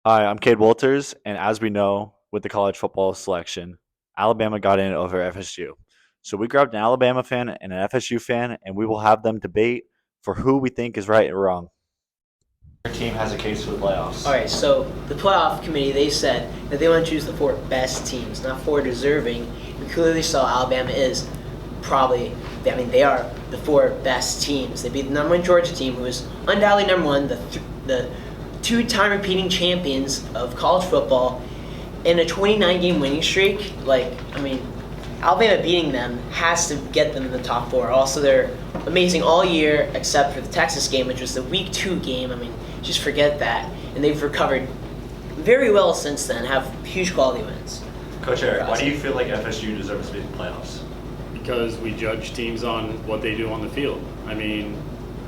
Hi, I'm Cade Walters, and as we know, with the college football selection, Alabama got in over FSU. So we grabbed an Alabama fan and an FSU fan, and we will have them debate for who we think is right or wrong. Your team has a case for the playoffs. All right, so the playoff committee, they said that they want to choose the four best teams, not four deserving. We clearly saw Alabama is probably, they are the four best teams. They beat the number one Georgia team, who is undoubtedly number one, the two-time repeating champions of college football, in a 29-game winning streak. Alabama beating them has to get them in the top four. Also, they're amazing all year except for the Texas game, which was the week 2 game. Just forget that. And they've recovered very well since then, have huge quality wins. Coach Eric, why do you feel like FSU deserves to be in the playoffs? Because we judge teams on what they do on the field.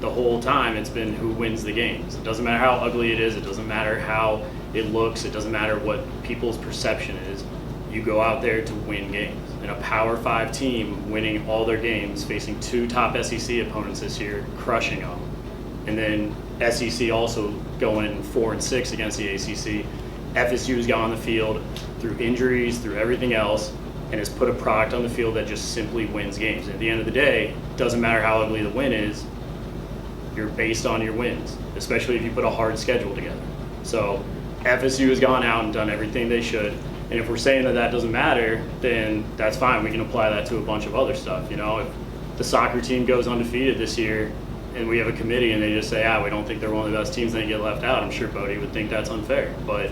The whole time it's been who wins the games. It doesn't matter how ugly it is, it doesn't matter how it looks, it doesn't matter what people's perception is. You go out there to win games. And a Power 5 team winning all their games, facing 2 top SEC opponents this year, crushing them. And then SEC also going 4-6 against the ACC. FSU's gone on the field through injuries, through everything else, and has put a product on the field that just simply wins games. At the end of the day, it doesn't matter how ugly the win is, you're based on your wins, especially if you put a hard schedule together. So FSU has gone out and done everything they should. And if we're saying that that doesn't matter, then that's fine. We can apply that to a bunch of other stuff. If the soccer team goes undefeated this year and we have a committee and they just say, we don't think they're one of the best teams, and they get left out, I'm sure Bodie would think that's unfair. But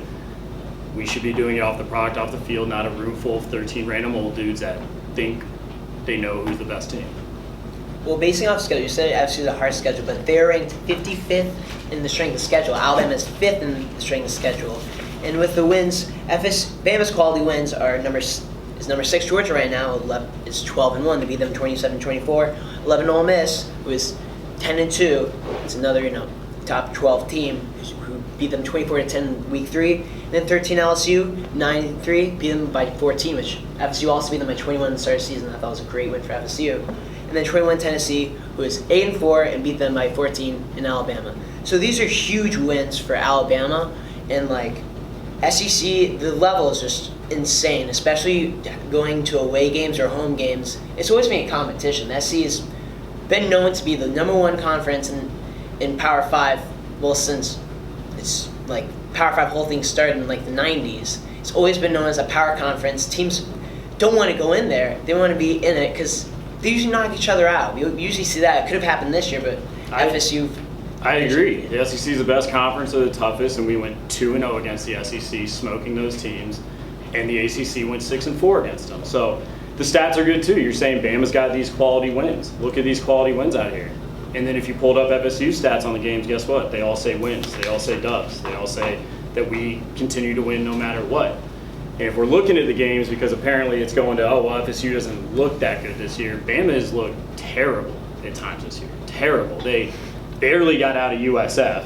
we should be doing it off the product, off the field, not a room full of 13 random old dudes that think they know who's the best team. Well, basing off schedule, you said FSU is a hard schedule, but they're ranked 55th in the strength of schedule. Alabama is 5th in the strength of schedule. And with the wins, Bama's quality wins are number 6 Georgia right now. Is 12-1. They beat them 27-24. 11 Ole Miss, who is 10-2. It's another top 12 team who beat them 24-10 week 3. And then 13 LSU, 9-3, beat them by 14, which FSU also beat them by 21 in the start of the season. I thought was a great win for FSU. And then 21 Tennessee, who is 8-4 and beat them by 14 in Alabama. So these are huge wins for Alabama, and SEC, the level is just insane, especially going to away games or home games. It's always been a competition. The SEC has been known to be the number one conference in Power 5, since it's Power 5 whole thing started in the 90s. It's always been known as a power conference. Teams don't want to go in there. They want to be in it because they usually knock each other out. We usually see that. It could have happened this year, but FSU... I agree. The SEC is the best conference, they're the toughest, and we went 2-0 against the SEC, smoking those teams, and the ACC went 6-4 against them. So the stats are good too. You're saying Bama's got these quality wins. Look at these quality wins out here. And then if you pulled up FSU stats on the games, guess what? They all say wins. They all say dubs. They all say that we continue to win no matter what. And if we're looking at the games, because apparently it's going to, FSU doesn't look that good this year, Bama has looked terrible at times this year. Terrible. They barely got out of USF,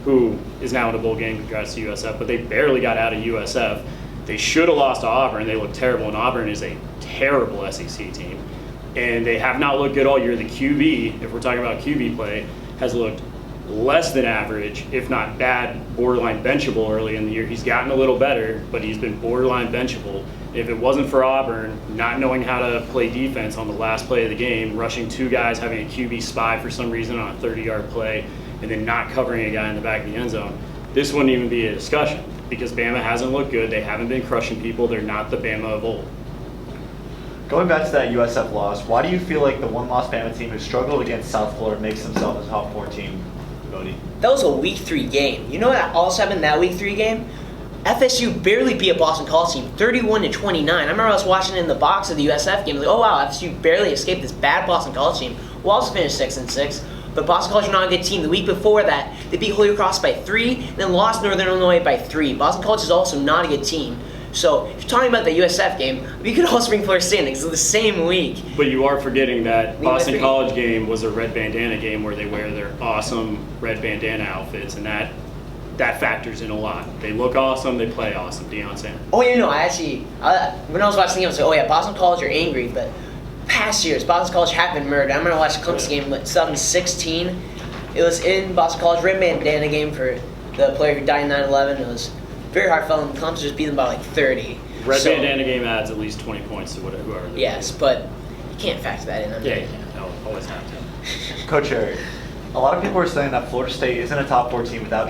who is now in a bowl game, congrats to USF, but they barely got out of USF. They should have lost to Auburn. They look terrible, and Auburn is a terrible SEC team. And they have not looked good all year. The QB, if we're talking about QB play, has looked less than average, if not bad, borderline benchable early in the year. He's gotten a little better, but he's been borderline benchable. If it wasn't for Auburn not knowing how to play defense on the last play of the game, rushing 2 guys, having a QB spy for some reason on a 30-yard play, and then not covering a guy in the back of the end zone, this wouldn't even be a discussion because Bama hasn't looked good. They haven't been crushing people. They're not the Bama of old. Going back to that USF loss, why do you feel like the one-loss Bama team who struggled against South Florida makes themselves a top 4 team, Bodie? That was a week 3 game. You know what also happened in that week 3 game? FSU barely beat a Boston College team, 31-29. I remember I was watching it in the box of the USF game. Oh wow, FSU barely escaped this bad Boston College team. We'll also finish 6-6. But Boston College were not a good team. The week before that, they beat Holy Cross by 3, and then lost Northern Illinois by 3. Boston College is also not a good team. So if you're talking about the USF game, we could also bring Florida State because it's the same week. But you are forgetting that Boston College game was a red bandana game where they wear their awesome red bandana outfits, and that factors in a lot. They look awesome, they play awesome. Deion Sanders. Oh, when I was watching the game, I was like, Boston College are angry, but past years, Boston College have been murdered. I remember watching Clemson game in 2016. It was in Boston College, red bandana game for the player who died in 9/11. It was very hard fought, and Clemson just beat them by like 30. Red So- bandana game adds at least 20 points to whoever. they're Yes, but you can't factor that in. I mean, Yeah, you can. No, always have to. Coach Eric, a lot of people are saying that Florida State isn't a top 4 team without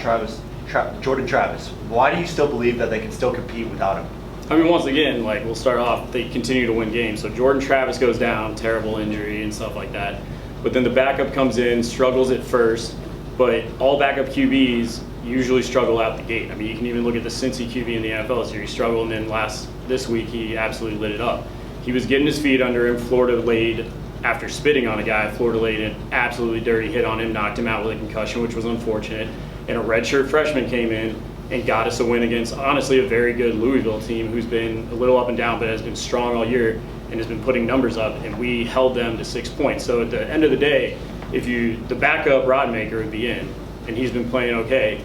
Jordan Travis. Why do you still believe that they can still compete without him? I mean, once again, like we'll start off, they continue to win games. So Jordan Travis goes down, terrible injury and stuff like that. But then the backup comes in, struggles at first. But all backup QBs usually struggle out the gate. I mean, you can even look at the Cincy QB in the NFL this year. He struggled, and then this week he absolutely lit it up. He was getting his feet under him. Florida laid, after spitting on a guy, Florida laid an absolutely dirty hit on him, knocked him out with a concussion, which was unfortunate. And a redshirt freshman came in and got us a win against, honestly, a very good Louisville team who's been a little up and down, but has been strong all year and has been putting numbers up, and we held them to 6 points. So at the end of the day, the backup Rodmaker would be in, and he's been playing okay.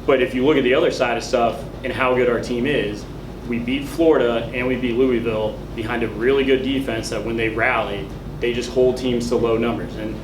But if you look at the other side of stuff and how good our team is, we beat Florida and we beat Louisville behind a really good defense that when they rally, they just hold teams to low numbers. And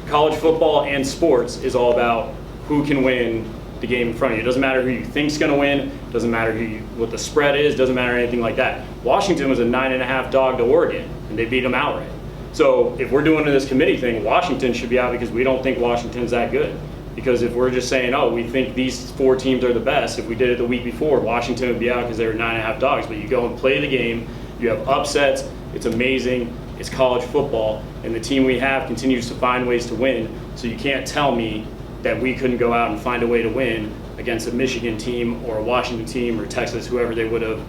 college football and sports is all about who can win the game in front of you. It doesn't matter who you think's going to win. Doesn't matter what the spread is. Doesn't matter anything like that. Washington was a 9.5 dog to Oregon, and they beat them outright. So if we're doing this committee thing, Washington should be out because we don't think Washington's that good. Because if we're just saying, oh, we think these 4 teams are the best, if we did it the week before, Washington would be out because they were 9.5 dogs. But you go and play the game, you have upsets, it's amazing, it's college football, and the team we have continues to find ways to win. So you can't tell me that we couldn't go out and find a way to win against a Michigan team or a Washington team or Texas, whoever they would have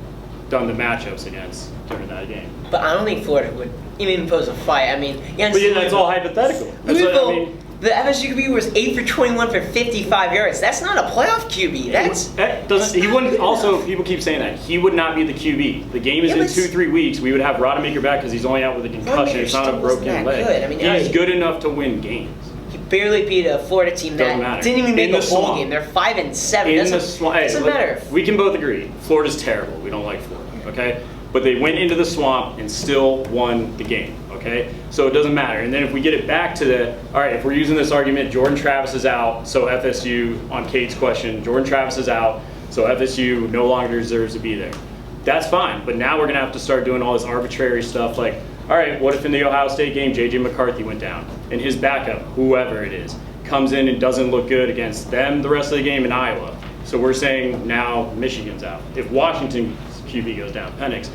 done the matchups against during that game. But I don't think Florida would even pose a fight. I mean, against But yeah, that's all hypothetical. That's Louisville, what I mean. the FSU QB was 8 for 21 for 55 yards. That's not a playoff QB. That doesn't. He wouldn't. Also, people keep saying that he would not be the QB. The game is Yeah, in but 2-3 weeks. We would have Rodemaker back because he's only out with a concussion. Rodemaker It's not a still wasn't broken that leg. good. I mean, he's I- good enough to win games. He barely beat a Florida team Doesn't that matter. didn't even make In a the bowl swamp. game. They're 5-7. In the swamp, Doesn't matter. We can both agree. Florida's terrible. We don't like Florida. Okay, but they went into the swamp and still won the game. Okay, so it doesn't matter. And then if we get it back to all right, if we're using this argument, Jordan Travis is out, so FSU, on Kate's question, Jordan Travis is out, so FSU no longer deserves to be there. That's fine, but now we're going to have to start doing all this arbitrary stuff like, all right, what if in the Ohio State game, J.J. McCarthy went down, and his backup, whoever it is, comes in and doesn't look good against them the rest of the game in Iowa. So we're saying now Michigan's out. If Washington's QB goes down, Penix,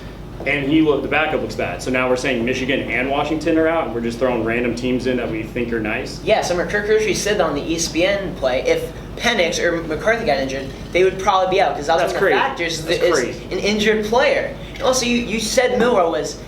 and the backup looks bad. So now we're saying Michigan and Washington are out, and we're just throwing random teams in that we think are nice. Yeah, Kirk Herbstreit said on the ESPN play, if Penix or McCarthy got injured, they would probably be out because that's one of the crazy. factors That's is crazy. an injured player. And also, you said Milroe was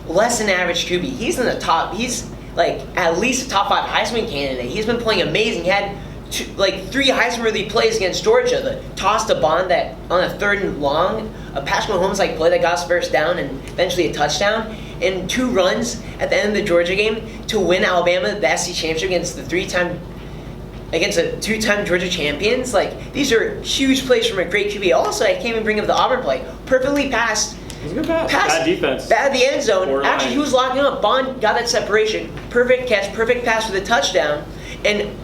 less than average QB. He's in the top. He's like at least a top 5 Heisman candidate. He's been playing amazing. He had 3 Heisman-worthy plays against Georgia. The toss to Bond that on a 3rd and long, a Patrick Mahomes play that got us first down and eventually a touchdown, and 2 runs at the end of the Georgia game to win Alabama the SEC championship against a 2-time Georgia champions. Like, these are huge plays from a great QB. Also, I can't even bring up the Auburn play. Perfectly passed. It was a good pass. Bad defense. Bad the end zone. Poor Actually, line. he was locking up. Bond got that separation. Perfect catch, perfect pass for the touchdown. And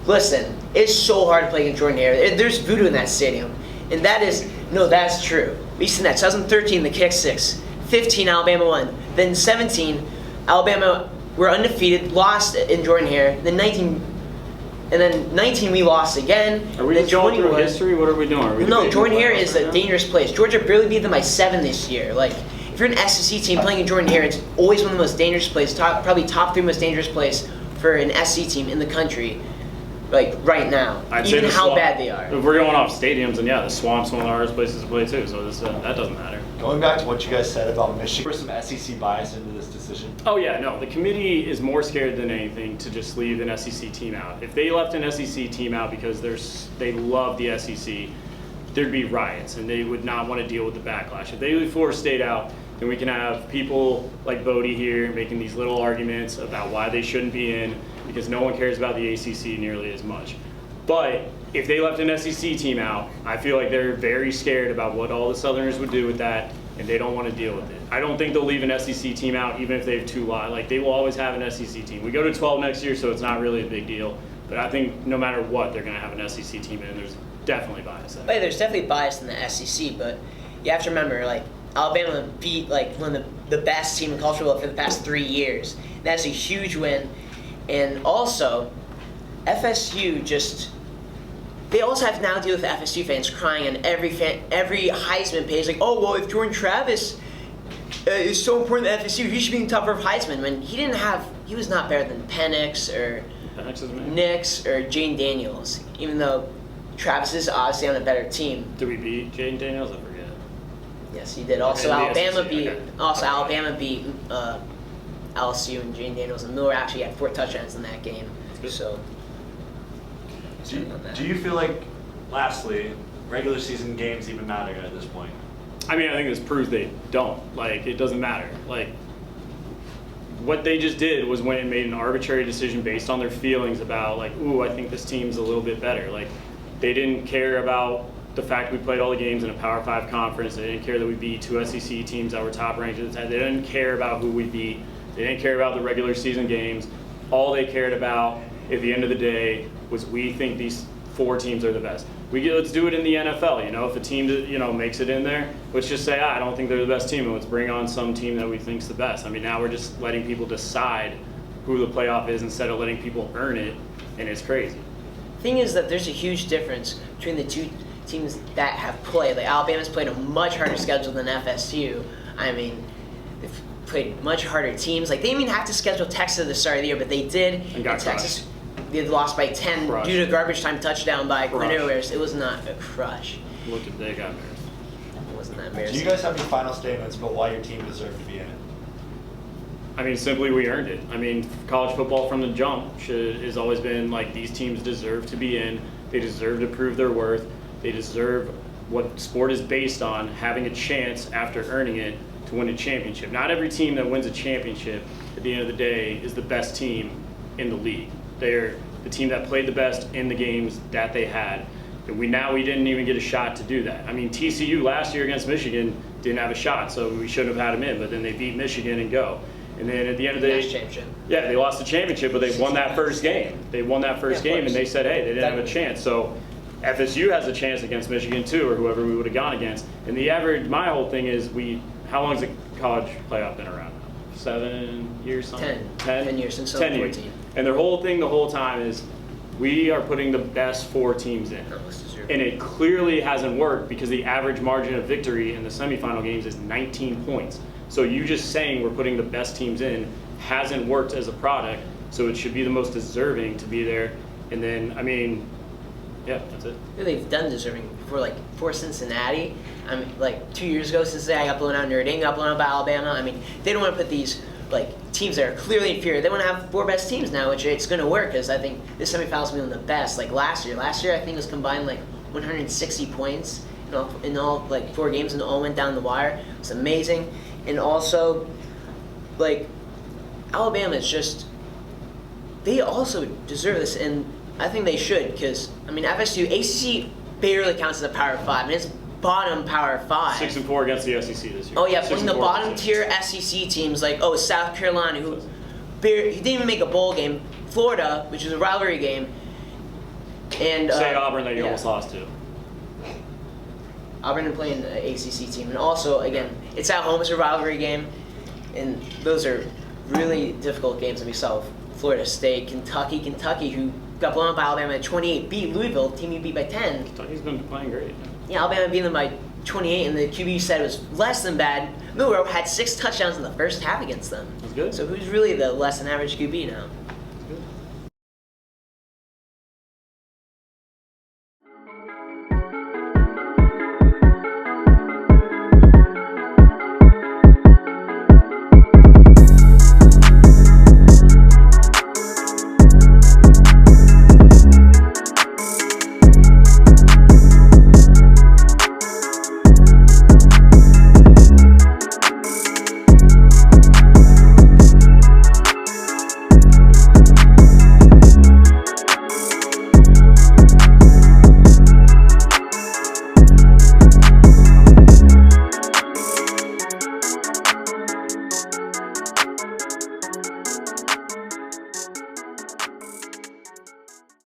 listen, it's so hard to play against Jordan Hare. There's voodoo in that stadium. And that's true. We seen that. 2013, the kick 6. 15, Alabama won. Then 17, Alabama were undefeated, lost in Jordan Hare. Then 19, we lost again. Are we then just going through 21 history? What are we doing? Are we No, debating Jordan the Hare playoffs is right a now? dangerous place. Georgia barely beat them by 7 this year. Like, if you're an SEC team playing in Jordan Hare, it's always one of the most dangerous places, probably top 3 most dangerous place for an SEC team in the country, like right now. I'd say Even the how Swamp- bad they are. If we're going off stadiums, and yeah, the Swamp's one of the hardest places to play too, so that doesn't matter. Going back to what you guys said about Michigan, there's some SEC bias into this decision. Oh yeah, no, the committee is more scared than anything to just leave an SEC team out. If they left an SEC team out because they love the SEC, there'd be riots, and they would not want to deal with the backlash. If they leave Florida State out, then we can have people like Bodie here making these little arguments about why they shouldn't be in, because no one cares about the ACC nearly as much. But if they left an SEC team out, I feel like they're very scared about what all the Southerners would do with that, and they don't want to deal with it. I don't think they'll leave an SEC team out, even if they have 2 lots. Like, they will always have an SEC team. We go to 12 next year, so it's not really a big deal. But I think no matter what, they're going to have an SEC team in, and there's definitely bias there. But there's definitely bias in the SEC, but you have to remember, like, Alabama beat like one of the best team in college football for the past 3 years. That's a huge win. And also, FSU they also have to now deal with FSU fans crying on every Heisman page, like, oh, well, if Jordan Travis is so important to FSU, he should be in the top of Heisman, when he was not better than Penix or Nix or Jane Daniels, even though Travis is obviously on a better team. Did we beat Jane Daniels? I forget. Yes, he did. Also, Alabama beat. Okay. Also, Alabama beat LSU and Jane Daniels, and Miller actually had 4 touchdowns in that game. So, Do you feel like, lastly, regular season games even matter at this point? I mean, I think this proves they don't. Like, it doesn't matter. Like, what they just did was went and made an arbitrary decision based on their feelings about, like, ooh, I think this team's a little bit better. Like, they didn't care about the fact we played all the games in a Power 5 conference. They didn't care that we beat 2 SEC teams that were top ranked at the time. They didn't care about who we beat. They didn't care about the regular season games. All they cared about at the end of the day was, we think these 4 teams are the best. Let's do it in the NFL. If a team makes it in there, let's just say, I don't think they're the best team, and let's bring on some team that we think's the best. I mean, now we're just letting people decide who the playoff is instead of letting people earn it, and it's crazy. thing is that there's a huge difference between the two teams that have played. Like, Alabama's played a much harder schedule than FSU. I mean, they've played much harder teams. Like, they didn't even have to schedule Texas at the start of the year, but they did. And got Texas, they lost by 10 crushed. due to a garbage time touchdown by Crushed. Cornelius. It was not a crush. Look at they got embarrassed. It wasn't that Do embarrassing. you guys have any final statements about why your team deserved to be in it? I mean, simply we earned it. I mean, college football from the jump has always been like, these teams deserve to be in. They deserve to prove their worth. They deserve what sport is based on, having a chance after earning it to win a championship. Not every team that wins a championship at the end of the day is the best team in the league. They're the team that played the best in the games that they had. And we didn't even get a shot to do that. I mean, TCU last year against Michigan didn't have a shot, so we shouldn't have had them in, but then they beat Michigan and go. And then at the end of the day, yeah, they lost the championship, but they won that first game. They won that first game, and they said, hey, they didn't have a chance. So FSU has a chance against Michigan too, or whoever we would have gone against. And the average, my whole thing is, how long has the college playoff been around now? 7 years? Something? 10 years since 10 years. 2014. And their whole thing the whole time is, we are putting the best 4 teams in. And it clearly hasn't worked because the average margin of victory in the semifinal games is 19 points. So you just saying we're putting the best teams in hasn't worked as a product, so it should be the most deserving to be there. And then, I mean, yeah, that's it. They've done deserving for Cincinnati. I mean, like 2 years ago, Cincinnati got blown out. Notre Dame got blown out by Alabama. I mean, they don't want to put these teams that are clearly inferior. They want to have 4 best teams now, which it's going to work because I think this semifinal is going to be one of the best. Like last year, I think it was combined 160 points in all 4 games, and it all went down the wire. It was amazing. And also, Alabama is just, they also deserve this, and I think they should, because, I mean, FSU, ACC barely counts as a Power 5, and it's bottom Power 5. 6-4 against the SEC this year. Oh, yeah, putting the bottom tier SEC teams South Carolina, who didn't even make a bowl game, Florida, which is a rivalry game, and say Auburn that you almost lost to. Auburn didn't play in the ACC team, and also, again, it's at home, it's a rivalry game, and those are really difficult games that we saw with Florida State, Kentucky, who got blown up by Alabama at 28, beat Louisville, team you beat by 10. Kentucky's been playing great. Yeah, Alabama beat them by 28, and the QB said it was less than bad. Miller had 6 touchdowns in the first half against them. That's good. So who's really the less than average QB now?